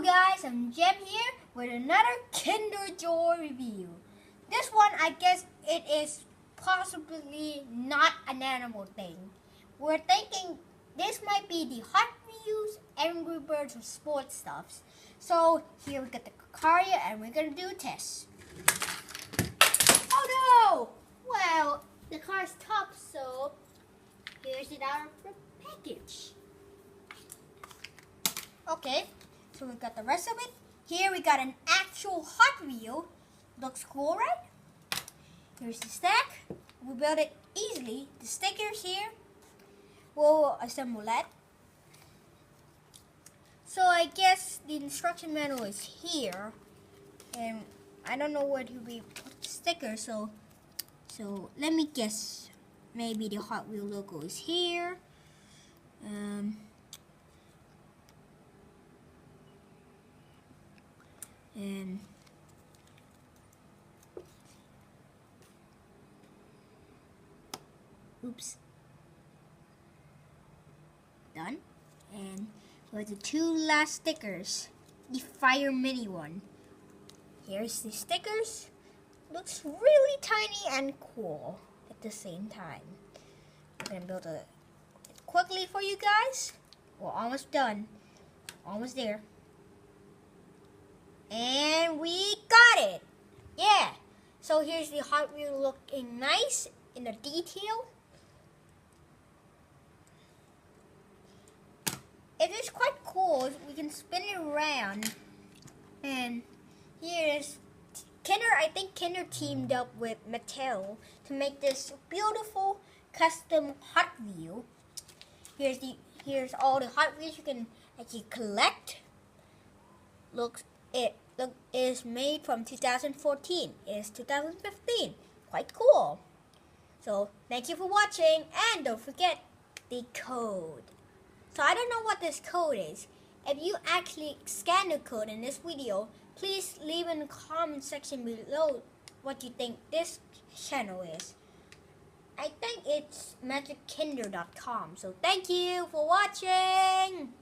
guys, I'm Jem here with another Kinder Joy review. This one, I guess it is possibly not an animal thing. We're thinking this might be the Hot Wheels, Angry Birds, or sports stuffs. So here we got the Kakaria and we're gonna do a test. Oh no! Well, the car's top, so here's it out of the package. Okay, so we got the rest of it. Here we got an actual Hot Wheel. Looks cool, right? Here's the stack. We built it easily. The stickers here, we'll assemble that. So I guess the instruction manual is here. And I don't know where to be put the sticker, so let me guess. Maybe the Hot Wheel logo is here. And oops, done. And for the two last stickers, the Fire Mini one. Here's the stickers. Looks really tiny and cool at the same time. I'm gonna build it quickly for you guys. We're almost done. Almost there. And we got it! Yeah! So here's the Hot Wheel looking nice in the detail. It is quite cool. We can spin it around. And here's Kinder. I think Kinder teamed up with Mattel to make this beautiful custom Hot Wheel. Here's all the Hot Wheels you can actually collect. It is made from 2014. It's 2015. Quite cool. So thank you for watching, and don't forget the code. So I don't know what this code is. If you actually scan the code in this video, please leave in the comment section below what you think this channel is. I think it's magickinder.com. So thank you for watching.